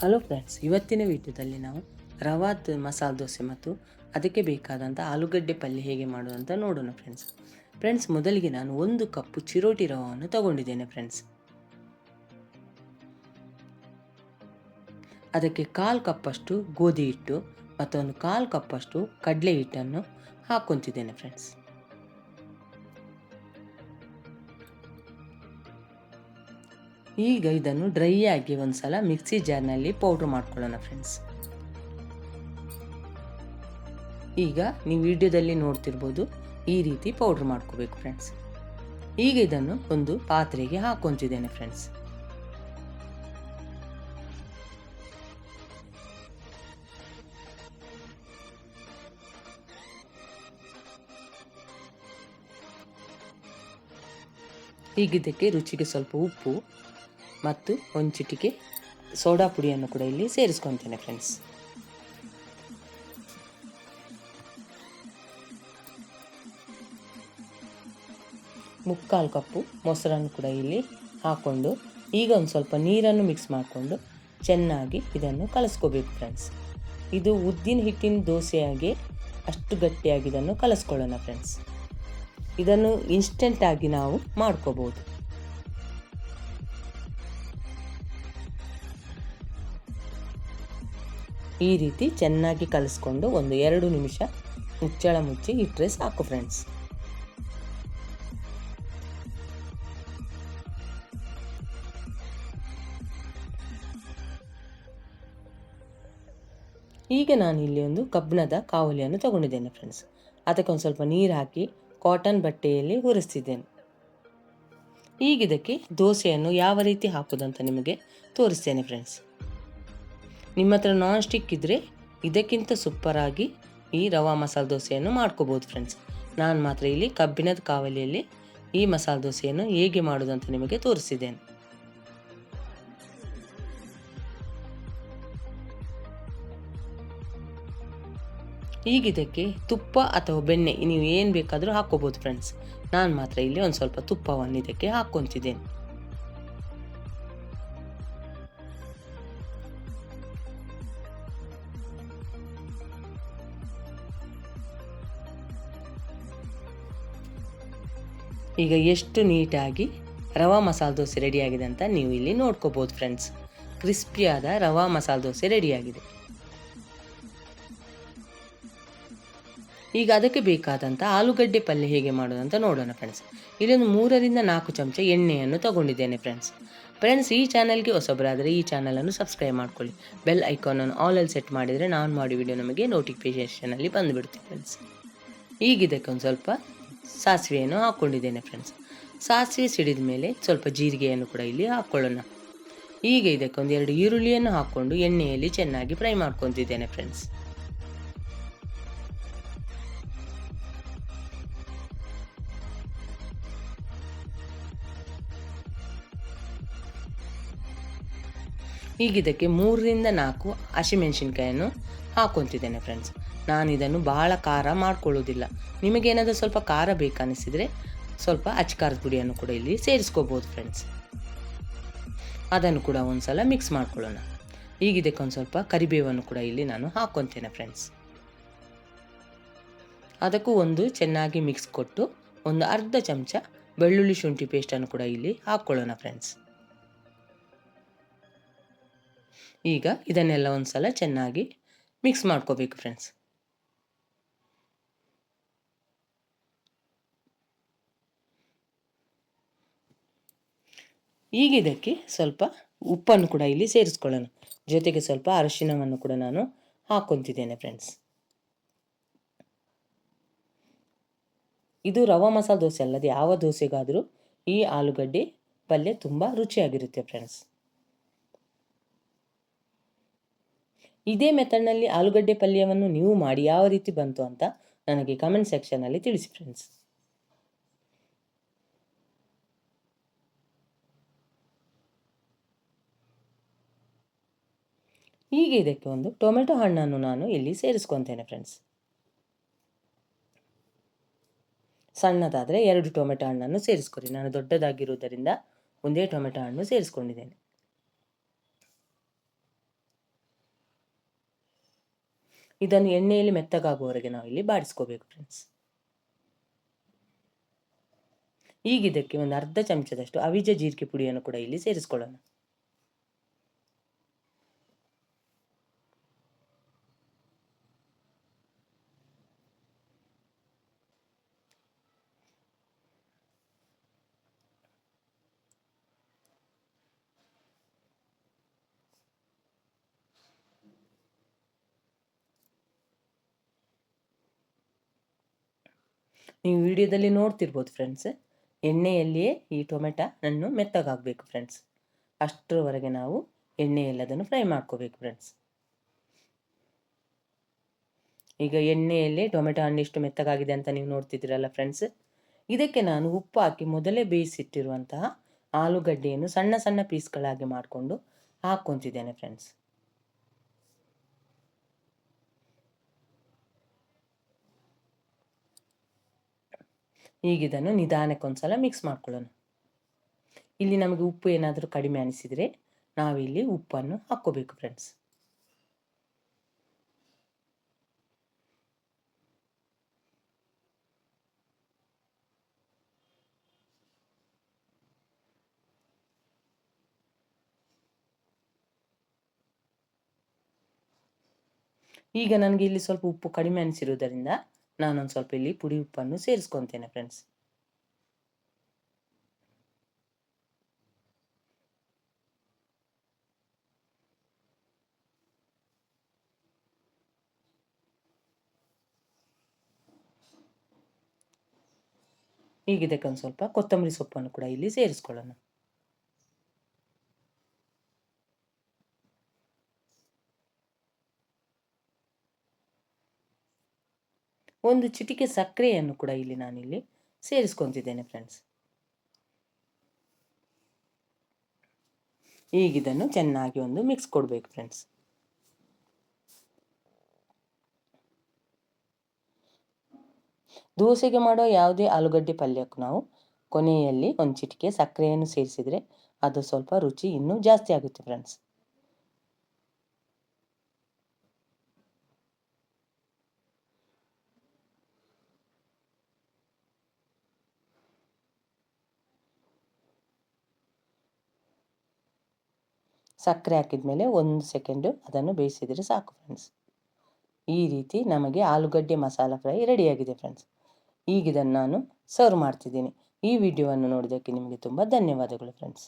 Hello friends, ಇವತ್ತಿನ ವಿಡಿಯೋದಲ್ಲಿ ನಾವು ರವಾದ ಮಸಾಲೆ ದೋಸೆ ಮತ್ತು ಅದಕ್ಕೆ ಬೇಕಾದಂಥ ಆಲೂಗಡ್ಡೆ ಪಲ್ಯ ಹೇಗೆ ಮಾಡೋದು ಅಂತ ನೋಡೋಣ ಫ್ರೆಂಡ್ಸ್ ಮೊದಲಿಗೆ ನಾನು 1 ಕಪ್ಪು ಚಿರೋಟಿ ರವಾವನ್ನು ತಗೊಂಡಿದ್ದೇನೆ ಫ್ರೆಂಡ್ಸ್. ಅದಕ್ಕೆ 1/4 ಕಪ್ಪಷ್ಟು ಗೋಧಿ ಹಿಟ್ಟು ಮತ್ತು 1/4 ಕಪ್ಪಷ್ಟು ಕಡಲೆ ಹಿಟ್ಟನ್ನು ಹಾಕ್ಕೊತಿದ್ದೇನೆ ಫ್ರೆಂಡ್ಸ್. ಈಗ ಇದನ್ನು ಡ್ರೈ ಆಗಿ ಒಂದ್ಸಲ ಮಿಕ್ಸಿ ಜಾರ್ನಲ್ಲಿ ಪೌಡ್ರ್ ಮಾಡ್ಕೊಳ್ಳೋಣ ಫ್ರೆಂಡ್ಸ್. ಈಗ ನೀವು ವಿಡಿಯೋದಲ್ಲಿ ನೋಡ್ತಿರ್ಬೋದು, ಈ ರೀತಿ ಪೌಡ್ರ್ ಮಾಡ್ಕೋಬೇಕು ಫ್ರೆಂಡ್ಸ್. ಈಗ ಇದನ್ನು ಒಂದು ಪಾತ್ರೆಗೆ ಹಾಕ್ಕೊತಿದ್ದೇನೆ ಫ್ರೆಂಡ್ಸ್. ಈಗ ಇದಕ್ಕೆ ರುಚಿಗೆ ಸ್ವಲ್ಪ ಉಪ್ಪು ಮತ್ತು ಒಂದು ಚಿಟಿಕೆ ಸೋಡಾ ಪುಡಿಯನ್ನು ಕೂಡ ಇಲ್ಲಿ ಸೇರಿಸ್ಕೊತೇನೆ ಫ್ರೆಂಡ್ಸ್. ಮುಕ್ಕಾಲು ಕಪ್ಪು ಮೊಸರನ್ನು ಕೂಡ ಇಲ್ಲಿ ಹಾಕ್ಕೊಂಡು ಈಗ ಒಂದು ಸ್ವಲ್ಪ ನೀರನ್ನು ಮಿಕ್ಸ್ ಮಾಡಿಕೊಂಡು ಚೆನ್ನಾಗಿ ಇದನ್ನು ಕಲಿಸ್ಕೋಬೇಕು ಫ್ರೆಂಡ್ಸ್. ಇದು ಉದ್ದಿನ ಹಿಟ್ಟಿನ ದೋಸೆಯಾಗಿ ಅಷ್ಟು ಗಟ್ಟಿಯಾಗಿ ಇದನ್ನು ಕಲಿಸ್ಕೊಳ್ಳೋಣ ಫ್ರೆಂಡ್ಸ್. ಇದನ್ನು ಇನ್ಸ್ಟೆಂಟಾಗಿ ನಾವು ಮಾಡ್ಕೋಬೋದು. ಈ ರೀತಿ ಚೆನ್ನಾಗಿ ಕಲಿಸ್ಕೊಂಡು ಒಂದು 2 ನಿಮಿಷ ಮುಚ್ಚಳ ಮುಚ್ಚಿ ಇಟ್ಟರೆ ಸಾಕು ಫ್ರೆಂಡ್ಸ್. ಈಗ ನಾನು ಇಲ್ಲಿ ಒಂದು ಕಬ್ಬಿಣದ ಕಾವಲಿಯನ್ನು ತಗೊಂಡಿದ್ದೇನೆ ಫ್ರೆಂಡ್ಸ್. ಅದಕ್ಕೊಂದು ಸ್ವಲ್ಪ ನೀರು ಹಾಕಿ ಕಾಟನ್ ಬಟ್ಟೆಯಲ್ಲಿ ಹುರಿಸ್ತಿದ್ದೇನೆ. ಈಗ ಇದಕ್ಕೆ ದೋಸೆಯನ್ನು ಯಾವ ರೀತಿ ಹಾಕೋದಂತ ನಿಮಗೆ ತೋರಿಸ್ತೇನೆ ಫ್ರೆಂಡ್ಸ್. ನಿಮ್ಮ ಹತ್ರ ನಾನ್ ಸ್ಟಿಕ್ ಇದ್ದರೆ ಇದಕ್ಕಿಂತ ಸೂಪರಾಗಿ ಈ ರವಾ ಮಸಾಲೆ ದೋಸೆಯನ್ನು ಮಾಡ್ಕೋಬೋದು ಫ್ರೆಂಡ್ಸ್. ನಾನು ಮಾತ್ರ ಇಲ್ಲಿ ಕಬ್ಬಿಣದ ಕಾವಲಿಯಲ್ಲಿ ಈ ಮಸಾಲೆ ದೋಸೆಯನ್ನು ಹೇಗೆ ಮಾಡೋದಂತ ನಿಮಗೆ ತೋರಿಸಿದ್ದೇನೆ. ಈಗ ಇದಕ್ಕೆ ತುಪ್ಪ ಅಥವಾ ಬೆಣ್ಣೆ ನೀವು ಏನು ಬೇಕಾದರೂ ಹಾಕ್ಕೋಬೋದು ಫ್ರೆಂಡ್ಸ್. ನಾನು ಮಾತ್ರ ಇಲ್ಲಿ ಒಂದು ಸ್ವಲ್ಪ ತುಪ್ಪವನ್ನು ಇದಕ್ಕೆ ಹಾಕ್ಕೊತಿದ್ದೇನೆ. ಈಗ ಎಷ್ಟು ನೀಟಾಗಿ ರವಾ ಮಸಾಲೆ ದೋಸೆ ರೆಡಿಯಾಗಿದೆ ಅಂತ ನೀವು ಇಲ್ಲಿ ನೋಡ್ಕೋಬೋದು ಫ್ರೆಂಡ್ಸ್. ಕ್ರಿಸ್ಪಿಯಾದ ರವಾ ಮಸಾಲೆ ದೋಸೆ ರೆಡಿಯಾಗಿದೆ. ಈಗ ಅದಕ್ಕೆ ಬೇಕಾದಂಥ ಆಲೂಗಡ್ಡೆ ಪಲ್ಯ ಹೇಗೆ ಮಾಡೋದಂತ ನೋಡೋಣ ಫ್ರೆಂಡ್ಸ್. ಇಲ್ಲೊಂದು 3 ರಿಂದ 4 ಚಮಚ ಎಣ್ಣೆಯನ್ನು ತಗೊಂಡಿದ್ದೇನೆ ಫ್ರೆಂಡ್ಸ್. ಈ ಚಾನಲ್ಗೆ ಹೊಸಬರಾದರೆ ಈ ಚಾನಲನ್ನು ಸಬ್ಸ್ಕ್ರೈಬ್ ಮಾಡ್ಕೊಳ್ಳಿ. ಬೆಲ್ ಐಕಾನನ್ನು ಆಲಲ್ಲಿ ಸೆಟ್ ಮಾಡಿದರೆ ನಾನು ಮಾಡಿ ವಿಡಿಯೋ ನಮಗೆ ನೋಟಿಫಿಕೇಷನಲ್ಲಿ ಬಂದುಬಿಡುತ್ತೆ ಫ್ರೆಂಡ್ಸ್. ಈಗ ಇದಕ್ಕೆ ಒಂದು ಸ್ವಲ್ಪ ಸಾಸಿವೆಯನ್ನು ಹಾಕ್ಕೊಂಡಿದ್ದೇನೆ ಫ್ರೆಂಡ್ಸ್. ಸಾಸಿವೆ ಸಿಡಿದ ಮೇಲೆ ಸ್ವಲ್ಪ ಜೀರಿಗೆಯನ್ನು ಕೂಡ ಇಲ್ಲಿ ಹಾಕ್ಕೊಳ್ಳೋಣ. ಈಗ ಇದಕ್ಕೆ ಒಂದು 2 ಈರುಳ್ಳಿಯನ್ನು ಹಾಕ್ಕೊಂಡು ಎಣ್ಣೆಯಲ್ಲಿ ಚೆನ್ನಾಗಿ ಫ್ರೈ ಮಾಡ್ಕೊತಿದ್ದೇನೆ ಫ್ರೆಂಡ್ಸ್. ಈಗ ಇದಕ್ಕೆ 3 ರಿಂದ 4 ಹಸಿಮೆಣಸಿನ್ಕಾಯನ್ನು ಹಾಕ್ಕೊತಿದ್ದೇನೆ ಫ್ರೆಂಡ್ಸ್. ನಾನು ಇದನ್ನು ಬಹಳ ಖಾರ ಮಾಡ್ಕೊಳ್ಳೋದಿಲ್ಲ. ನಿಮಗೇನಾದರೂ ಸ್ವಲ್ಪ ಖಾರ ಬೇಕನ್ನಿಸಿದರೆ ಸ್ವಲ್ಪ ಅಚ್ಕಾರದ ಪುಡಿಯನ್ನು ಕೂಡ ಇಲ್ಲಿ ಸೇರಿಸ್ಕೋಬೋದು ಫ್ರೆಂಡ್ಸ್. ಅದನ್ನು ಕೂಡ ಒಂದು ಸಲ ಮಿಕ್ಸ್ ಮಾಡ್ಕೊಳ್ಳೋಣ. ಈಗ ಇದಕ್ಕೆ ಒಂದು ಸ್ವಲ್ಪ ಕರಿಬೇವನ್ನು ಕೂಡ ಇಲ್ಲಿ ನಾನು ಹಾಕ್ಕೊತೇನೆ ಫ್ರೆಂಡ್ಸ್. ಅದಕ್ಕೂ ಒಂದು ಚೆನ್ನಾಗಿ ಮಿಕ್ಸ್ ಕೊಟ್ಟು ಒಂದು ಅರ್ಧ ಚಮಚ ಬೆಳ್ಳುಳ್ಳಿ ಶುಂಠಿ ಪೇಸ್ಟನ್ನು ಕೂಡ ಇಲ್ಲಿ ಹಾಕ್ಕೊಳ್ಳೋಣ ಫ್ರೆಂಡ್ಸ್. ಈಗ ಇದನ್ನೆಲ್ಲ ಒಂದು ಸಲ ಚೆನ್ನಾಗಿ ಮಿಕ್ಸ್ ಮಾಡ್ಕೋಬೇಕು ಫ್ರೆಂಡ್ಸ್. ಈಗ ಇದಕ್ಕೆ ಸ್ವಲ್ಪ ಉಪ್ಪನ್ನು ಕೂಡ ಇಲ್ಲಿ ಸೇರಿಸ್ಕೊಳ್ಳೋಣ. ಜೊತೆಗೆ ಸ್ವಲ್ಪ ಅರಿಶಿಣವನ್ನು ಕೂಡ ನಾನು ಹಾಕ್ಕೊತಿದ್ದೇನೆ ಫ್ರೆಂಡ್ಸ್. ಇದು ರವಾ ಮಸಾಲೆ ದೋಸೆ ಅಲ್ಲದೆ ಯಾವ ದೋಸೆಗಾದರೂ ಈ ಆಲೂಗಡ್ಡೆ ಪಲ್ಯ ತುಂಬ ರುಚಿಯಾಗಿರುತ್ತೆ ಫ್ರೆಂಡ್ಸ್. ಇದೇ ಮೆಥಡ್ನಲ್ಲಿ ಆಲೂಗಡ್ಡೆ ಪಲ್ಯವನ್ನು ನೀವು ಮಾಡಿ ಯಾವ ರೀತಿ ಬಂತು ಅಂತ ನನಗೆ ಕಮೆಂಟ್ ಸೆಕ್ಷನಲ್ಲಿ ತಿಳಿಸಿ ಫ್ರೆಂಡ್ಸ್. ಈಗ ಇದಕ್ಕೆ ಒಂದು ಟೊಮೆಟೊ ಹಣ್ಣನ್ನು ನಾನು ಇಲ್ಲಿ ಸೇರಿಸ್ಕೊತೇನೆ ಫ್ರೆಂಡ್ಸ್. ಸಣ್ಣದಾದರೆ 2 ಟೊಮೆಟೊ ಹಣ್ಣನ್ನು ಸೇರಿಸ್ಕೊರಿ. ನಾನು ದೊಡ್ಡದಾಗಿರುವುದರಿಂದ ಒಂದೇ ಟೊಮೆಟೊ ಹಣ್ಣು ಸೇರಿಸ್ಕೊಂಡಿದ್ದೇನೆ. ಇದನ್ನು ಎಣ್ಣೆಯಲ್ಲಿ ಮೆತ್ತಗಾಗುವವರೆಗೆ ನಾವು ಇಲ್ಲಿ ಬಾಡಿಸ್ಕೋಬೇಕು ಫ್ರೆಂಡ್ಸ್. ಈಗ ಇದಕ್ಕೆ ಒಂದು ಅರ್ಧ ಚಮಚದಷ್ಟು ಅವಿಜ ಜೀರಿಗೆ ಪುಡಿಯನ್ನು ಕೂಡ ಇಲ್ಲಿ ಸೇರಿಸ್ಕೊಳ್ಳೋಣ. ನೀವು ವಿಡಿಯೋದಲ್ಲಿ ನೋಡ್ತಿರ್ಬೋದು ಫ್ರೆಂಡ್ಸ್, ಎಣ್ಣೆಯಲ್ಲಿಯೇ ಈ ಟೊಮೆಟೊನನ್ನು ಮೆತ್ತಗಾಗಬೇಕು ಫ್ರೆಂಡ್ಸ್. ಅಷ್ಟರವರೆಗೆ ನಾವು ಎಣ್ಣೆಯಲ್ಲಿ ಅದನ್ನು ಫ್ರೈ ಮಾಡ್ಕೋಬೇಕು ಫ್ರೆಂಡ್ಸ್. ಈಗ ಎಣ್ಣೆಯಲ್ಲಿ ಟೊಮೆಟೊ ಹಣ್ಣು ಎಷ್ಟು ಮೆತ್ತಗಾಗಿದೆ ಅಂತ ನೀವು ನೋಡ್ತಿದ್ದೀರಲ್ಲ ಫ್ರೆಂಡ್ಸ್. ಇದಕ್ಕೆ ನಾನು ಉಪ್ಪು ಹಾಕಿ ಮೊದಲೇ ಬೇಯಿಸಿಟ್ಟಿರುವಂತಹ ಆಲೂಗಡ್ಡೆಯನ್ನು ಸಣ್ಣ ಸಣ್ಣ ಪೀಸ್ಗಳಾಗಿ ಮಾಡಿಕೊಂಡು ಹಾಕ್ಕೊತಿದ್ದೇನೆ ಫ್ರೆಂಡ್ಸ್. ಈಗ ಇದನ್ನು ನಿಧಾನಕ್ಕೆ ಒಂದ್ಸಲ ಮಿಕ್ಸ್ ಮಾಡ್ಕೊಳ್ಳೋಣ. ಇಲ್ಲಿ ನಮಗೆ ಉಪ್ಪು ಏನಾದರೂ ಕಡಿಮೆ ಅನಿಸಿದರೆ ನಾವಿಲ್ಲಿ ಉಪ್ಪನ್ನು ಹಾಕ್ಕೋಬೇಕು ಫ್ರೆಂಡ್ಸ್. ಈಗ ನನಗೆ ಇಲ್ಲಿ ಸ್ವಲ್ಪ ಉಪ್ಪು ಕಡಿಮೆ ಅನಿಸಿರುವುದರಿಂದ ನಾನೊಂದು ಸ್ವಲ್ಪ ಇಲ್ಲಿ ಪುಡಿ ಉಪ್ಪನ್ನು ಸೇರಿಸ್ಕೊತೇನೆ ಫ್ರೆಂಡ್ಸ್. ಈಗ ಇದಕ್ಕೊಂದು ಸ್ವಲ್ಪ ಕೊತ್ತಂಬರಿ ಸೊಪ್ಪನ್ನು ಕೂಡ ಇಲ್ಲಿ ಸೇರಿಸ್ಕೊಳ್ಳೋಣ. ಒಂದು ಚಿಟಿಕೆ ಸಕ್ಕರೆಯನ್ನು ಕೂಡ ಇಲ್ಲಿ ನಾನಿಲ್ಲಿ ಸೇರಿಸ್ಕೊತಿದ್ದೇನೆ ಫ್ರೆಂಡ್ಸ್. ಈಗ ಇದನ್ನು ಚೆನ್ನಾಗಿ ಒಂದು ಮಿಕ್ಸ್ ಕೊಡಬೇಕು ಫ್ರೆಂಡ್ಸ್. ದೋಸೆಗೆ ಮಾಡೋ ಯಾವುದೇ ಆಲೂಗಡ್ಡೆ ಪಲ್ಯಕ್ಕೂ ನಾವು ಕೊನೆಯಲ್ಲಿ ಒಂದು ಚಿಟಿಕೆ ಸಕ್ಕರೆಯನ್ನು ಸೇರಿಸಿದರೆ ಅದು ಸ್ವಲ್ಪ ರುಚಿ ಇನ್ನೂ ಜಾಸ್ತಿ ಆಗುತ್ತೆ ಫ್ರೆಂಡ್ಸ್. ಸಕ್ಕರೆ ಹಾಕಿದ ಮೇಲೆ 1 ಸೆಕೆಂಡು ಅದನ್ನು ಬೇಯಿಸಿದರೆ ಸಾಕು ಫ್ರೆಂಡ್ಸ್. ಈ ರೀತಿ ನಮಗೆ ಆಲೂಗಡ್ಡೆ ಮಸಾಲ ಫ್ರೈ ರೆಡಿಯಾಗಿದೆ ಫ್ರೆಂಡ್ಸ್. ಈಗ ಇದನ್ನು ನಾನು ಸರ್ವ್ ಮಾಡ್ತಿದ್ದೀನಿ. ಈ ವಿಡಿಯೋವನ್ನು ನೋಡೋದಕ್ಕೆ ನಿಮಗೆ ತುಂಬ ಧನ್ಯವಾದಗಳು ಫ್ರೆಂಡ್ಸ್.